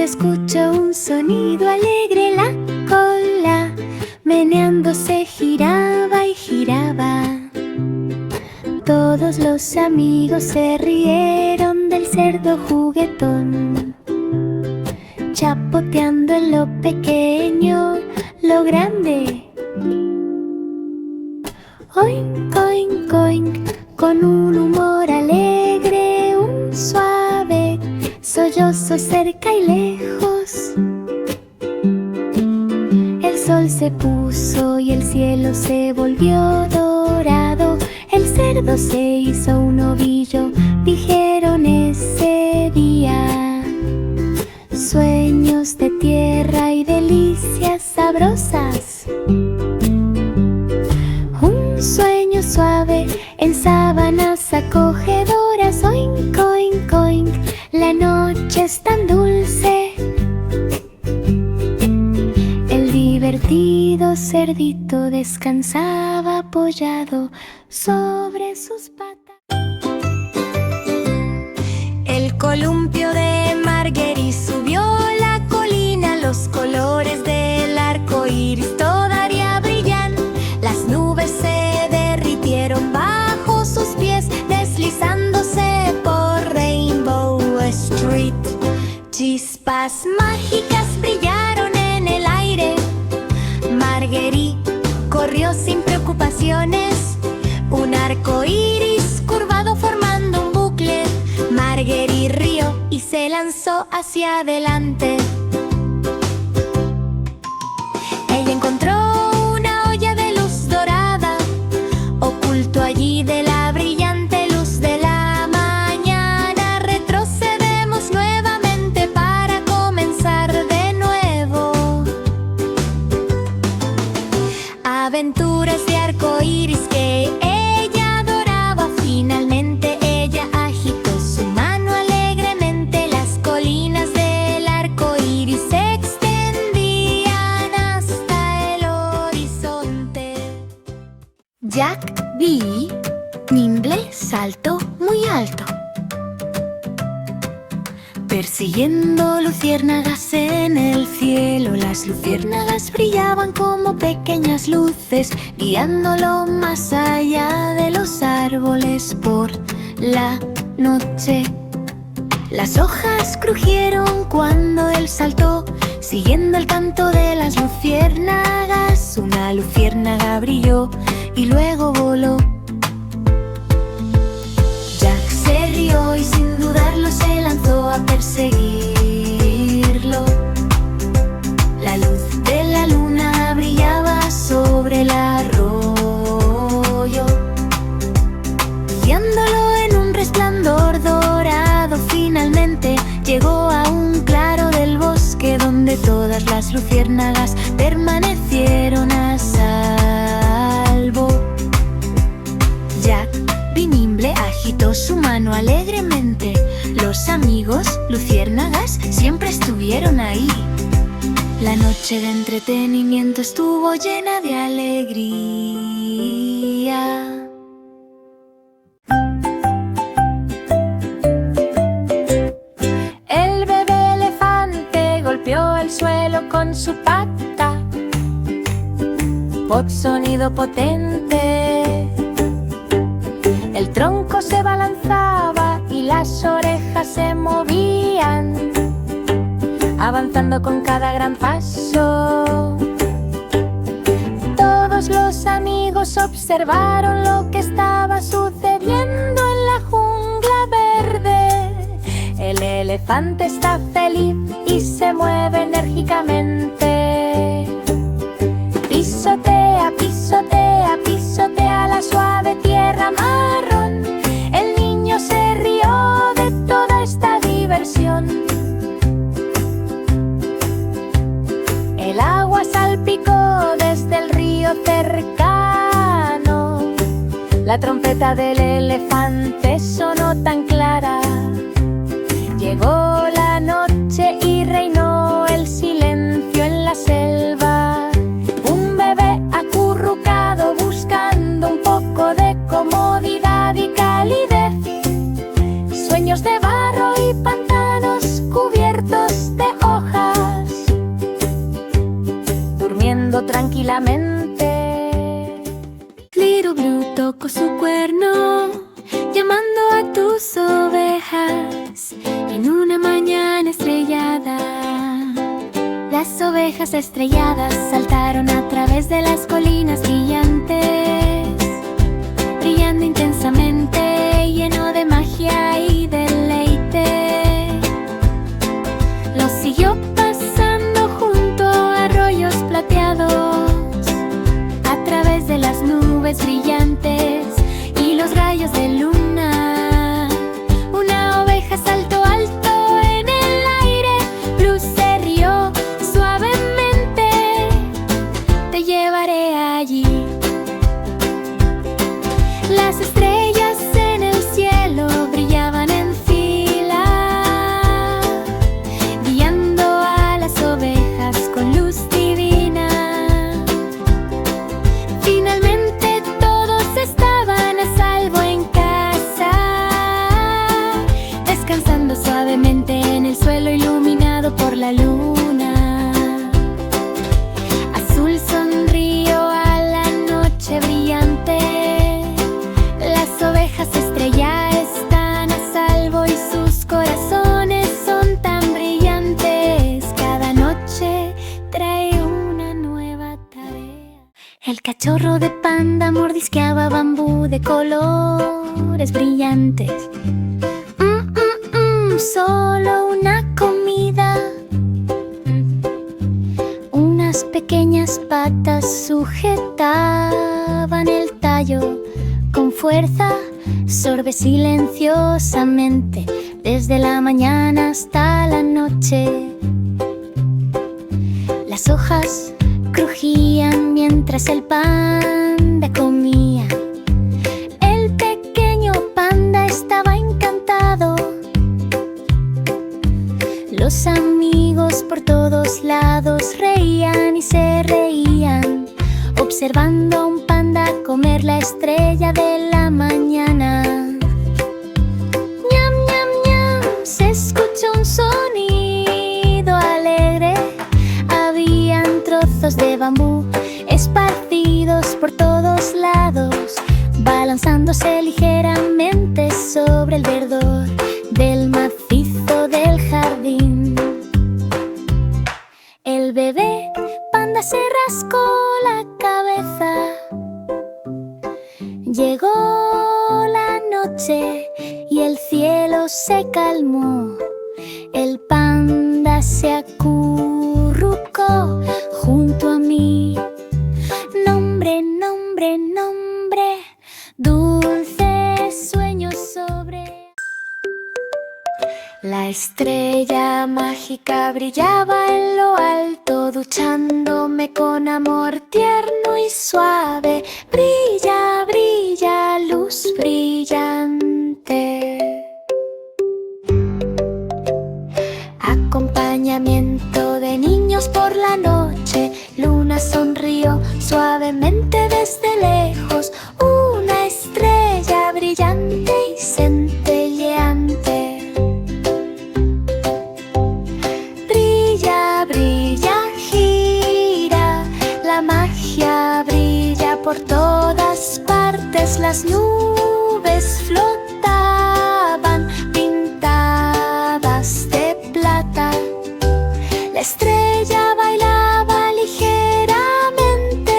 escuchó un sonido alegre, la cola meneándose giraba y giraba. Todos los amigos se rieron del cerdo juguetón, chapoteando en lo pequeño, lo grande. Oink, oink, oink, con un humor alegre, un suave sollozo cerca y lejos. El sol se puso y el cielo se volvió dorado. El cerdo se hizo un ovillo, dijeron ese día. Sueños de tierra y delicias sabrosas. Un sueño suave en sábanas acogedoras. Oink, oink, oink, la noche es tan dulce. El divertido cerdito descansaba apoyado sobre sus patas. El columpio de Marguerite subió la colina. Los colores del arco iris todavía brillan. Las nubes se derritieron bajo sus pies, deslizándose por Rainbow Street. Chispas mágicas brillaron en el aire. Marguerite corrió sin preocupaciones. Un arco iris curvado formando un bucle. Marguerite rió y se lanzó hacia adelante. Ella encontró una olla de luz dorada, oculto allí de la brillante luz de la mañana. Retrocedemos nuevamente para comenzar de nuevo. Aventuras de arco iris que ella adoraba. Finalmente ella agitó su mano alegremente. Las colinas del arco iris se extendían hasta el horizonte. Jack B. Nimble saltó muy alto, persiguiendo luciérnagas en el cielo. Las luciérnagas brillaban como pequeñas luces, guiándolo más allá de los árboles por la noche. Las hojas crujieron cuando él saltó, siguiendo el canto de las luciérnagas. Una luciérnaga brilló y luego voló. Jack se rió y sin dudarlo se lanzó a perseguirlo. La luz de la luna brillaba sobre el arroyo, guiándolo en un resplandor dorado. Finalmente llegó a un claro del bosque donde todas las luciérnagas permanecieron a salvo. Jack Nimble agitó su mano alegremente. Los amigos luciérnagas siempre estuvieron ahí. La noche de entretenimiento estuvo llena de alegría. El bebé elefante golpeó el suelo con su pata. Pop, sonido potente. El tronco se balanzaba y las orejas se movían, avanzando con cada gran paso. Todos los amigos observaron lo que estaba sucediendo en la jungla verde. El elefante está feliz y se mueve enérgicamente. Pisotea, pisotea, pisotea la suave tierra marrón. El niño se rió de toda esta diversión. El agua salpicó desde el río cercano. La trompeta del elefante sonó tan clara. Llegó la noche y reinó el silencio en la selva. Un bebé acurrucado buscando un poco de comodidad y calidez. Sueños de barro y pantanos cubiertos de hojas En una mañana estrellada, las ovejas estrelladas saltaron a través de las colinas brillantes, brillando intensamente, lleno de magia y deleite. Los siguió pasando junto a arroyos plateados, a través de las nubes brillantes y los rayos de luna. Una oveja saltó alto en el aire, Blue se rió suavemente. Te llevaré allí. Las estrellas en el cielo brillaban en fila, guiando a las ovejas con luz divina. Finalmente todos estaban a salvo en casa, descansando suavemente en el suelo iluminado por la luna. Azul sonrió a la noche brillante. Las ovejas estrella están a salvo y sus corazones son tan brillantes. Cada noche trae una nueva tarea. El cachorro de panda mordisqueaba bambú de colores brillantes. Solo una comida. Unas pequeñas patas sujetaban el tallo con fuerza. Sorbe silenciosamente desde la mañana hasta la noche. Las hojas crujían mientras el panda comía. El pequeño panda estaba encantado. Los amigos por todos lados reían y se reían, observando a un panda comer la estrella de la mañana. Ñam, ñam, ñam, se escuchó un sonido alegre. Habían trozos de bambú esparcidos por todos lados, balanzándose ligeramente sobre el verdor del macizo del jardín. El bebé panda se rascó la cabeza. Llegó la noche y el cielo se calmó. El panda se acurrucó junto a mí. Nombre, nombre, nombre, dulces sueños sobre. La estrella mágica brillaba en lo alto, duchándome con amor tierno y suave. Brilla, brilla, luz brillante. Acompañamiento de niños por la noche. Luna sonrió suavemente desde lejos. Una estrella brillante y centelleante. Por todas partes las nubes flotaban, pintadas de plata. La estrella bailaba ligeramente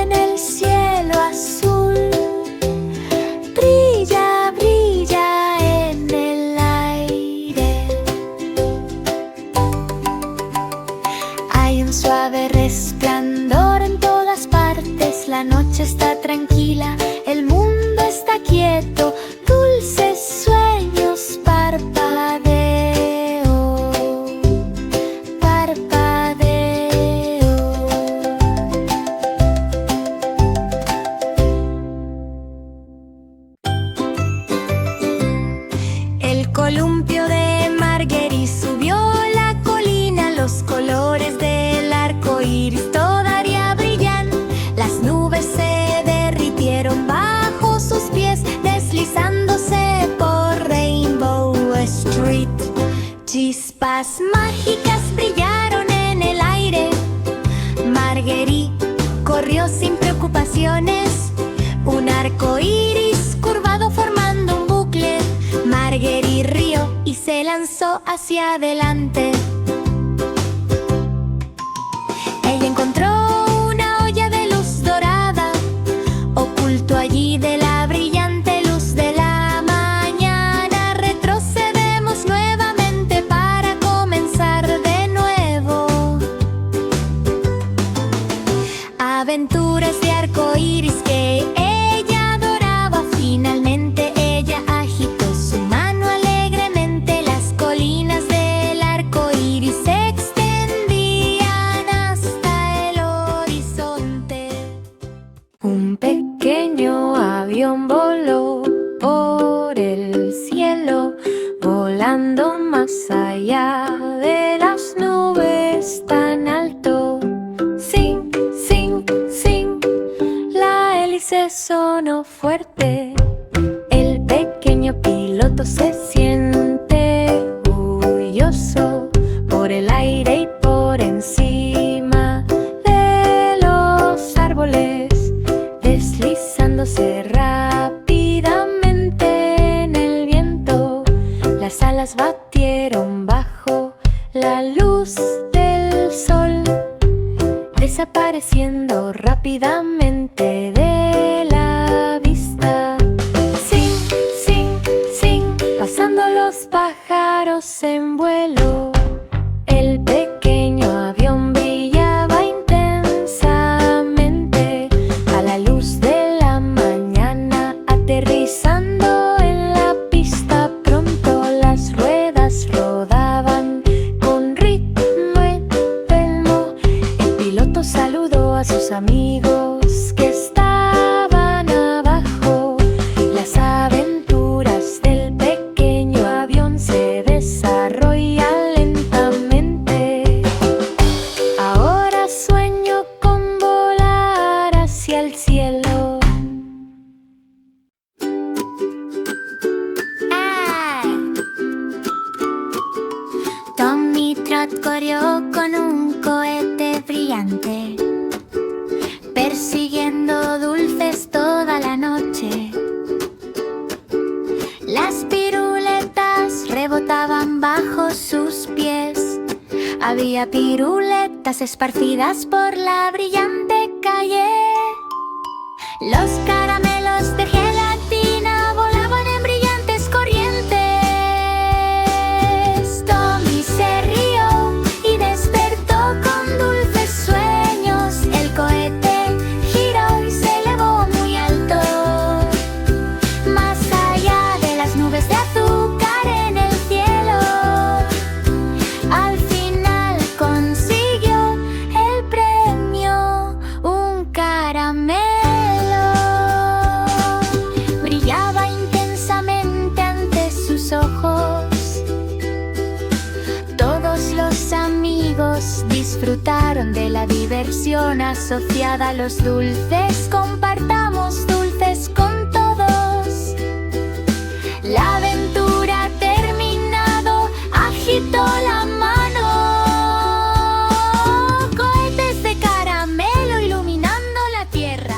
en el cielo azul. Brilla, brilla en el aire. Hay un suave resplandor en todas partes. La noche está tranquila, el mundo está quieto. Dulces sueños parpadeo, parpadeo. El columpio de Marguerite subió la colina. Los colores del arco iris todavía brillan. Las nubes se derritieron bajo sus pies, deslizándose por Rainbow Street. Chispas mágicas brillaron en el aire. Marguerite corrió sin preocupaciones. arco iris curvado formando un bucle. Marguerite rió y se lanzó hacia adelante. Ella encontró una olla de luz dorada, oculto allí de la brillante luz de la mañana. Retrocedemos nuevamente para comenzar de nuevo. Aventuras de arco iris que ella adoraba. Finalmente ella agitó su mano alegremente. Las colinas del arco iris se extendían hasta el horizonte. Un pequeño avión voló por el cielo, volando más allá de las nubes tan alto. Zing, zing, zing, la hélice sonó fuerte. El pequeño piloto se siente orgulloso por el aire y por encima de los árboles, deslizándose rápidamente en el viento. Las alas batieron bajo la luz del sol, desapareciendo rápidamente de la vista. Zing, zing, zing, pasando los pájaros en vuelo. El pequeño avión brillaba intensamente a la luz de la mañana, aterrizando en la pista. Pronto las ruedas rodaban con ritmo enfermo. El piloto saludó a sus amigos que estaban abajo. Las aventuras del pequeño avión se desarrollan lentamente. Ahora sueño con volar hacia el cielo. Tommy Trot corrió con un cohete brillante, persiguiendo dulces toda la noche. Las piruletas rebotaban bajo sus pies. Había piruletas esparcidas por la brillante calle. Los caramelos de gelatina volaban en brillantes corrientes. Tommy se rió y despertó con dulces sueños. El cohete giró y se elevó muy alto, más allá de las nubes de azúcar en el cielo. Al final consiguió el premio, un caramelo. Brillaba intensamente ante sus ojos. Todos los amigos disfrutaron de la diversión asociada a los dulces. Compartamos dulces con todos. La aventura ha terminado, agitó la mano. Cohetes de caramelo iluminando la tierra.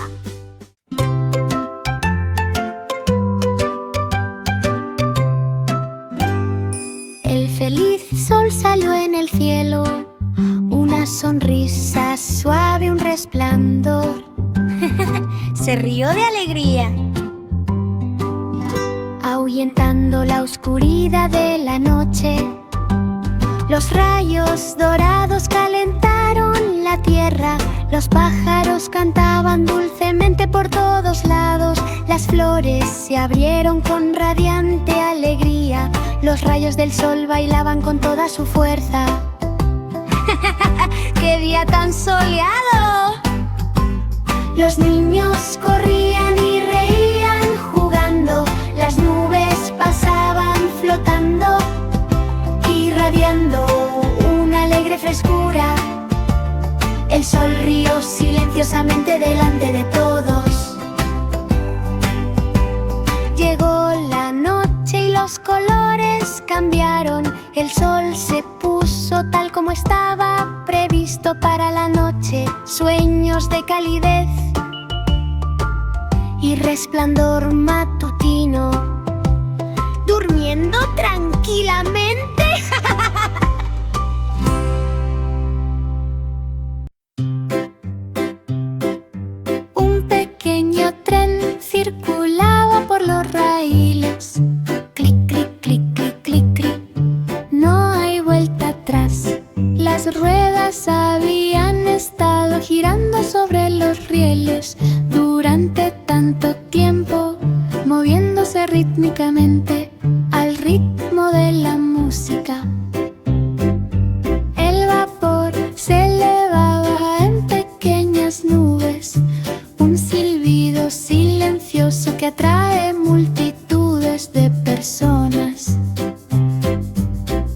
El feliz sol salió en el cielo, una sonrisa suave, un resplandor. Se rió de alegría, ahuyentando la oscuridad de la noche. Los rayos dorados calentaron la tierra. Los pájaros cantaban dulcemente por todos lados. Las flores se abrieron con radiante alegría. Los rayos del sol bailaban con toda su fuerza. ¡Qué día tan soleado! Los niños corrían y reían jugando. Las nubes pasaban flotando, irradiando una alegre frescura. El sol rió silenciosamente delante de todos. Llegó la noche y los colores cambiaron. El sol se puso tal como estaba previsto para la noche. Sueños de calidez y resplandor matutino, durmiendo durmiendo tranquilamente. Un pequeño tren circulaba por los raíles. Clic, clic, clic, clic, clic, clic. No hay vuelta atrás. Las ruedas habían estado girando sobre los rieles durante tanto tiempo, moviéndose rítmicamente al ritmo de la música. El vapor se elevaba en pequeñas nubes, un silbido silencioso que atrae multitudes de personas.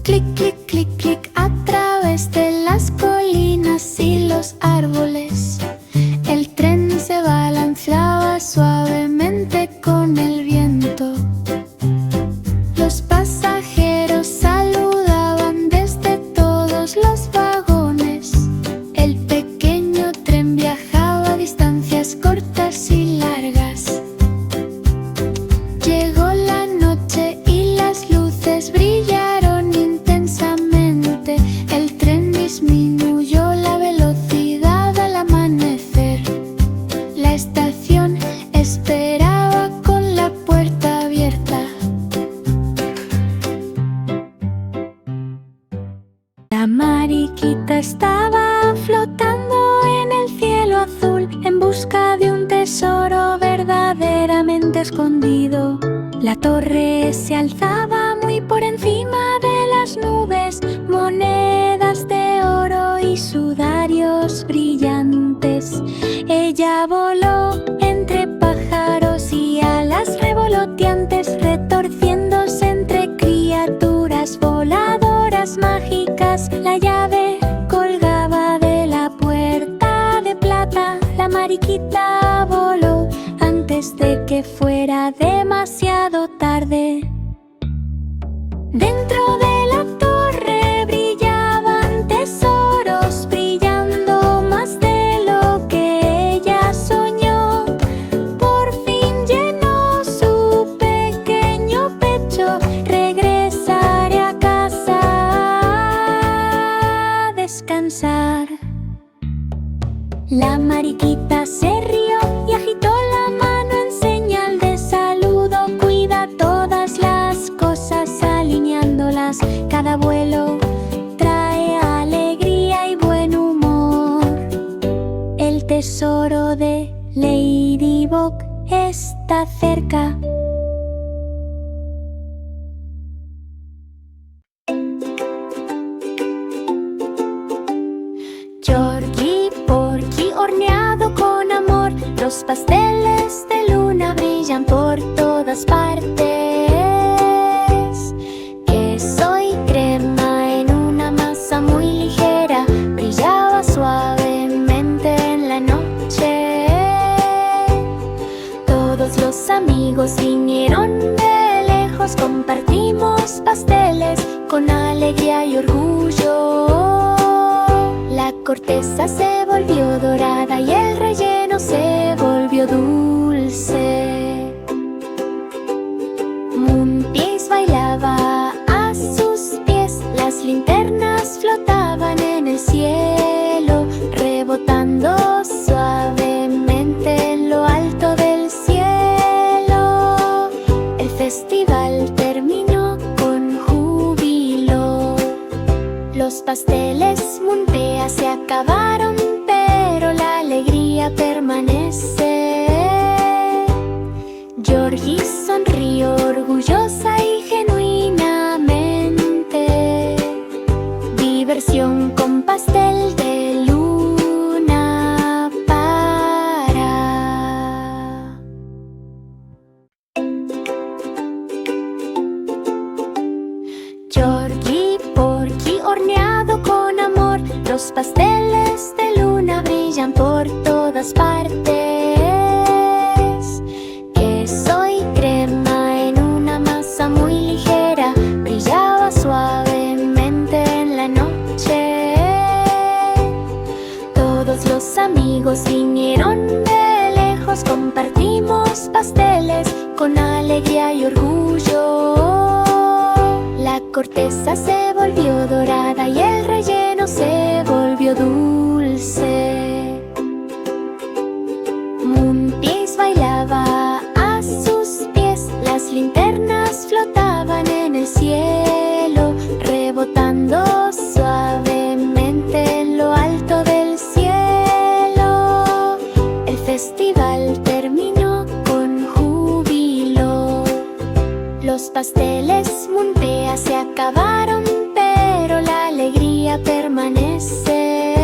Clic, clic, clic, clic, a través de las colinas y los árboles. El tren se balanceaba suavemente con el viento. Los pasajeros saludaban desde todos los vagones. El pequeño tren viajaba a distancias cortas y largas. Llegó la noche y las luces brillaron intensamente. El tren disminuyó la velocidad al amanecer. La estación esperaba con la puerta abierta. La mariquita estaba flotando en el cielo azul en busca de un tesoro verdaderamente escondido. La torre se alzaba muy por encima de las nubes, monedas de oro y sudarios brillantes. Ella voló entre pájaros y alas revoloteantes, retorciéndose entre criaturas voladoras mágicas. La llave colgaba de la puerta de plata. La mariquita voló antes de que fuera demasiado tarde. Dentro de la torre brillaban tesoros, brillando más de lo que ella soñó. Por fin llenó su pequeño pecho. Regresaré a casa a descansar. La mariquita se rió y agitó la mano en señal de saludo. Cuida todas las cosas alineándolas. Cada vuelo trae alegría y buen humor. El tesoro de Ladybug está cerca. Georgie Porgy horneado con amor. Los pasteles de luna brillan por todas partes. Queso y crema en una masa muy ligera brillaba suavemente en la noche. Todos los amigos vinieron de lejos. Compartimos pasteles con alegría y orgullo. La corteza se volvió dorada y el relleno se volvió dulce. Moonpiece bailaba a sus pies. Las linternas flotaban en el cielo, rebotando suavemente en lo alto del cielo. El festival terminó con júbilo. Los pasteles Muntea se acabaron, pero la alegría permanece. Georgie sonrió orgullosa y genuinamente. Diversión con pastel de luna para. Georgie Porgy horneado con amor. Los pasteles de luna brillan por todas partes. Queso y crema en una masa muy ligera brillaba suavemente en la noche. Todos los amigos vinieron de lejos. Compartimos pasteles con alegría y orgullo. masa se volvió dorada y el relleno se volvió dulce. Moonpiece bailaba a sus pies, las linternas flotaban en el cielo, rebotando suavemente en lo alto del cielo. El festival terminó con júbilo. Los pasteles Moonpea se acabaron, pero la alegría permanece.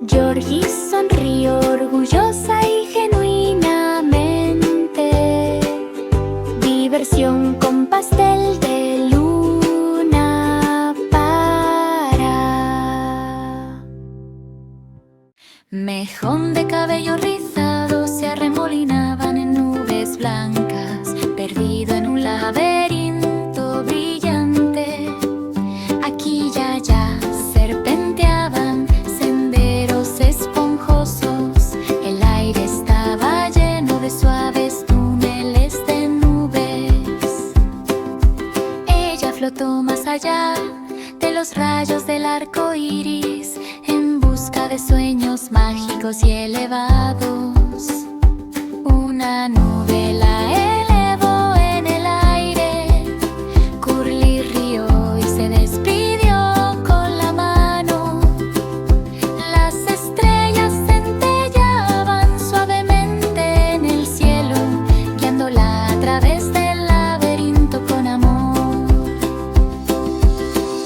Georgie sonrió orgullosa y genuinamente. Diversión con pastel de luna para. Mejón de cabello rizado se arremolinaban en nubes blancas, perdido en un laberinto brillante. Aquí y allá serpenteaban senderos esponjosos. El aire estaba lleno de suaves túneles de nubes. Ella flotó más allá de los rayos del arco iris, en busca de sueños mágicos y elevados. Una nube la elevó en el aire. Curly rió y se despidió con la mano. Las estrellas centellaban suavemente en el cielo, guiándola a través del laberinto con amor.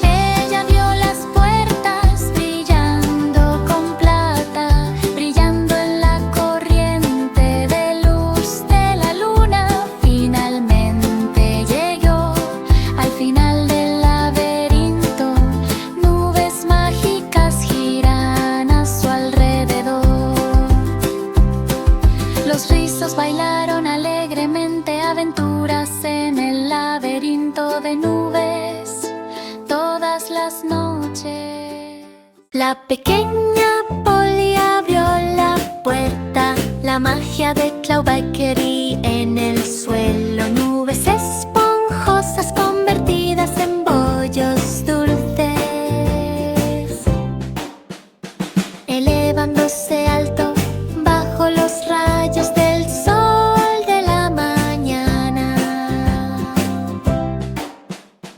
Ella vio las puertas brillando con plata, brillando en la corriente de luz de la luna. Finalmente llegó al final del laberinto. Nubes mágicas giran a su alrededor. Los rizos bailaron alegremente aventuras en el laberinto de nubes todas las noches. La pequeña Polly abrió la puerta, la magia de Clawbackery en el suelo. Nubes esponjosas convertidas en bollos dulces, elevándose alto bajo los rayos del sol de la mañana.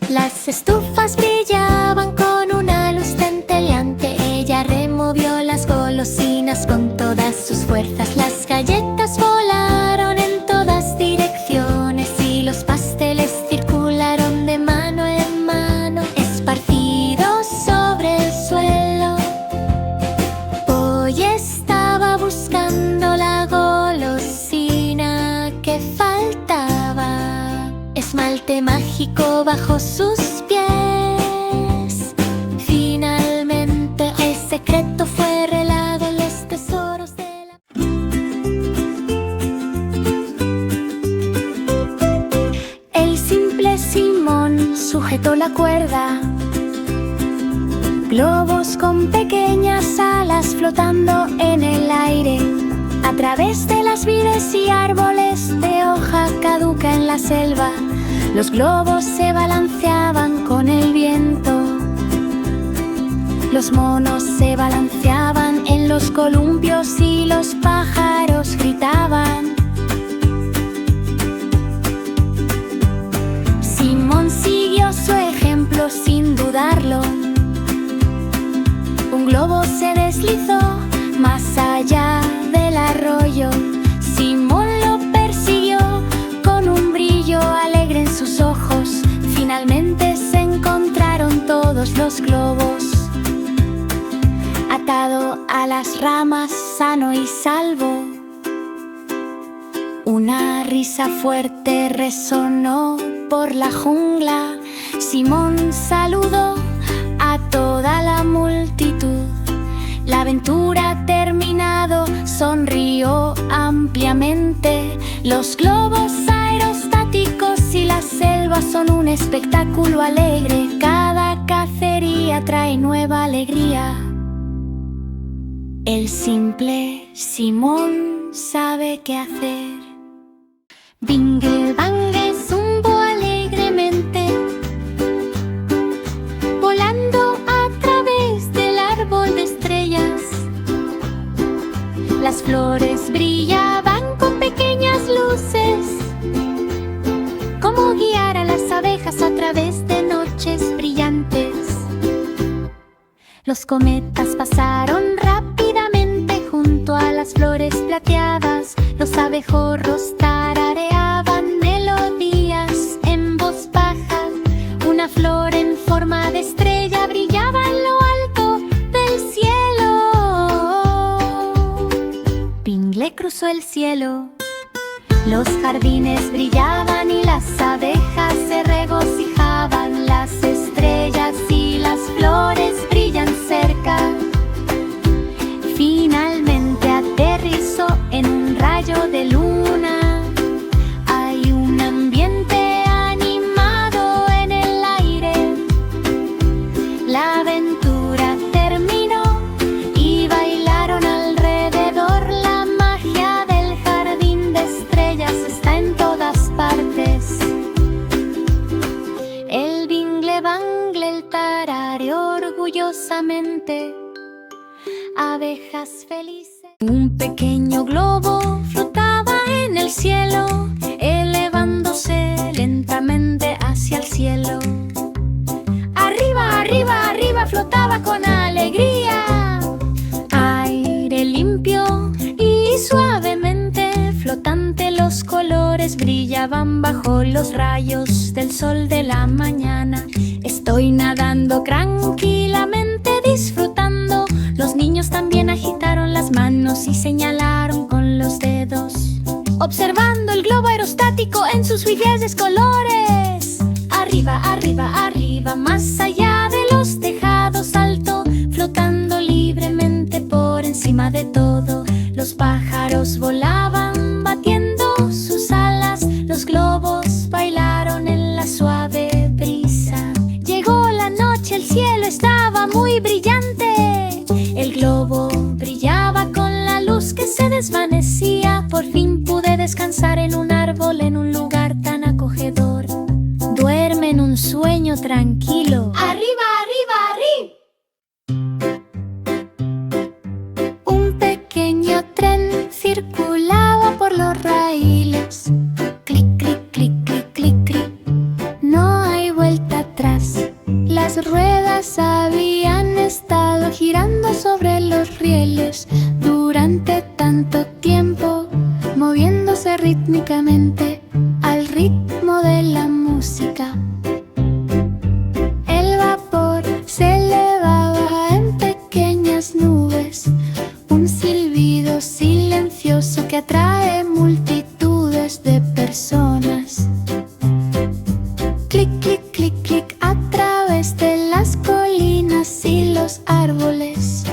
Las estufas brillaban con una luz centelleante. Ella removió las golosinas con todas sus fuerzas. Las galletas volaron en todas direcciones y los pasteles circularon de mano en mano, esparcidos sobre el suelo. Polly estaba buscando la golosina que faltaba. Esmalte mágico bajo sus pies. Finalmente el secreto fue revelado en los tesoros de la... El simple Simón sujetó la cuerda. Globos con pequeñas alas flotando en el aire, a través de las vides y árboles de hoja caduca en la selva. Los globos se balanceaban con el viento. Los monos se balanceaban en los columpios y los pájaros gritaban. Simón siguió su ejemplo sin dudarlo. Un globo se deslizó más allá del arroyo. Simón lo persiguió con un brillo alegre en sus ojos. Finalmente se encontraron todos los globos. Atado a las ramas, sano y salvo. Una risa fuerte resonó por la jungla. Simón saludó a toda la multitud. La aventura ha terminado, sonrió ampliamente. Los globos aerostáticos y las selvas son un espectáculo alegre. Cada cacería trae nueva alegría. El simple Simón sabe qué hacer. Bingle Bangle zumbó alegremente Los cometas pasaron rápidamente junto a las flores plateadas. Los abejorros tarareaban melodías en voz baja. Una flor en forma de estrella brillaba en lo alto del cielo. Bingley cruzó el cielo. Los jardines brillaban y las abejas se regocijaban. Las estrellas y las flores brillan cerca. Finalmente aterrizó en un rayo de luna. Hay un ambiente animado en el aire. La aventura terminó y bailaron alrededor. La magia del jardín de estrellas está en todas partes. El Bingle Bangle, el tarareó orgullosamente. Abejas felices. Un pequeño globo flotaba en el cielo, elevándose lentamente hacia el cielo. Arriba, arriba, arriba flotaba con alegría. Aire limpio y suavemente flotante, los colores brillaban bajo los rayos del sol de la mañana. Estoy nadando tranquilamente, disfrutando. Los niños también agitaron las manos y señalaron con los dedos, observando el globo aerostático en sus vivaces colores. Arriba, arriba, arriba, más allá de los tejados, alto, flotando libremente por encima de todo. Los pájaros volaban batiendo sus alas. Los globos bailaron en la suave brisa. Llegó la noche, el cielo estaba muy brillante. El globo brillaba con la luz que se desvanecía. Por fin pude descansar en un árbol, en un lugar tan acogedor. Duerme en un sueño tranquilo. Arriba, arriba, arriba. Un pequeño tren circulaba por los raíles. Clic, clic, clic, clic, clic, clic. No hay vuelta atrás. Las ruedas habían estado girando sobre los rieles durante tanto tiempo, moviéndose rítmicamente al ritmo de la música. El vapor se elevaba en pequeñas nubes, un silbido silencioso que atrae multitudes de personas. Clic, clic, clic, clic, a través de las colinas y los árboles.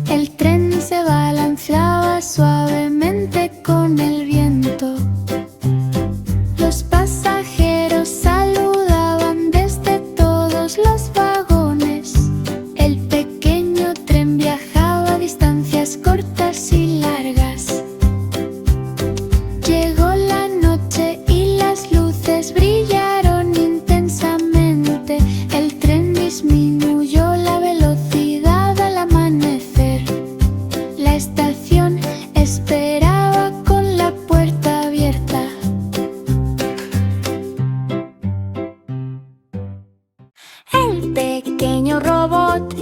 El tren se balanceaba suavemente con el viento. Los pasajeros saludaban desde todos los vagones. El pequeño tren viajaba a distancias cortas y largas. Llegó la noche y las luces brillaron intensamente. El tren disminuyó la velocidad al amanecer. La estación esperaba con la puerta abierta. El pequeño robot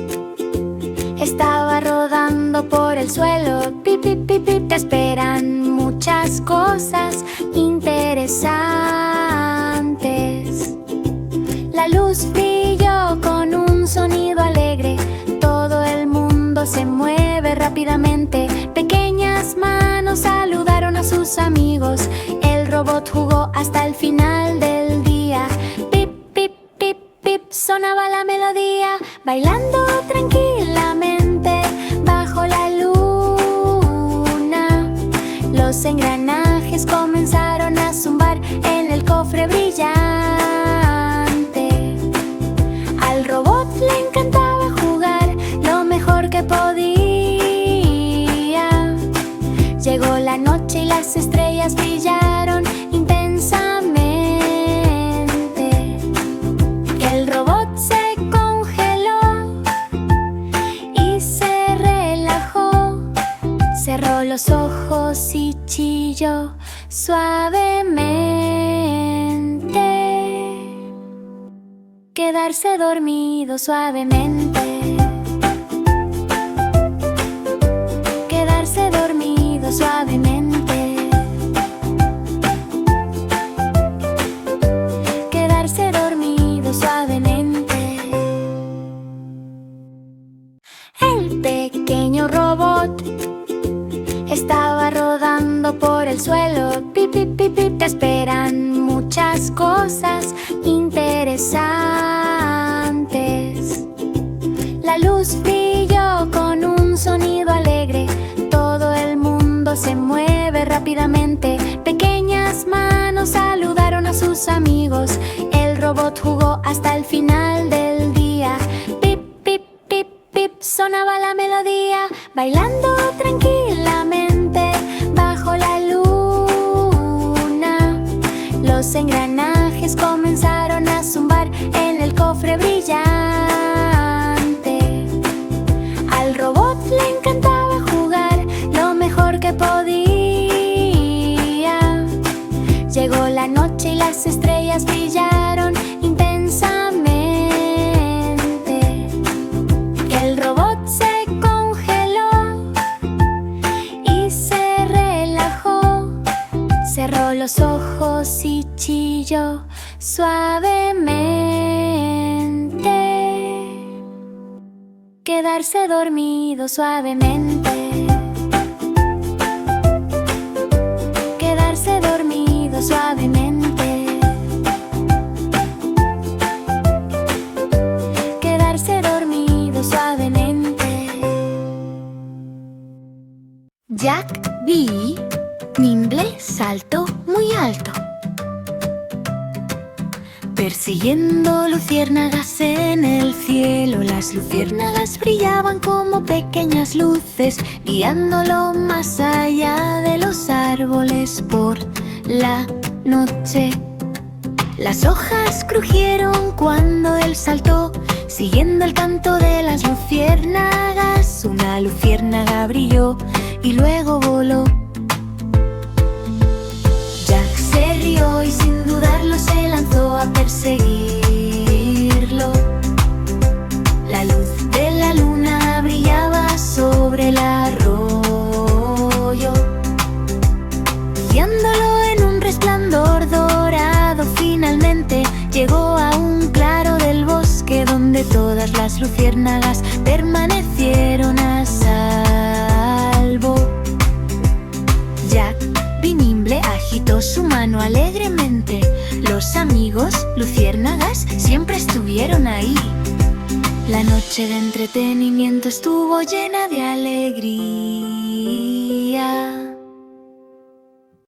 estaba rodando por el suelo. Pip, pip, pip, pip. Te esperan muchas cosas interesantes. La luz brilló con un sonido alegre. Todo el mundo se mueve rápidamente. Pequeñas manos saludaron a sus amigos. El robot jugó hasta el final del día. Pip, pip, pip, pip, sonaba la melodía, bailando tranquilamente bajo la luna. Los engranajes comenzaron a zumbar en el cofre brillante. Al robot le encantaba jugar lo mejor que podía. Llegó la noche y las estrellas brillaron intensamente. El robot se congeló y se relajó. Cerró los ojos y chilló suavemente. Quedarse dormido suavemente. robot estaba rodando por el suelo. Pip, pip, pip, pip. Te esperan muchas cosas interesantes. La luz brilló con un sonido alegre. Todo el mundo se mueve rápidamente. Pequeñas manos saludaron a sus amigos. El robot jugó hasta el final del día. Pip, pip, pip, pip, sonaba la melodía. Bailando tranquilamente bajo la luna, los engranajes comenzaron a zumbar en el cofre brillante. Al robot le encantaba jugar lo mejor que podía. Llegó la noche y las estrellas brillaron intensamente. El robot se congeló y se relajó. Cerró los ojos y chilló suavemente. Quedarse dormido suavemente. Quedarse dormido suavemente. Quedarse dormido suavemente. Jack B. Nimble saltó muy alto, persiguiendo luciérnagas en el cielo. Las luciérnagas brillaban como pequeñas luces, guiándolo más allá de los árboles por la noche. Las hojas crujieron cuando él saltó, siguiendo el canto de las luciérnagas. Una luciérnaga brilló y luego voló. Jack se rió y sin dudarlo se lanzó a perseguirlo. La luz de la luna brillaba sobre el arroyo, guiándolo en un resplandor dorado. Finalmente llegó a un claro del bosque donde todas las luciérnagas permanecieron a salvo. Jack B. Nimble agitó su mano alegremente. Los amigos luciérnagas siempre estuvieron ahí. La noche de entretenimiento estuvo llena de alegría.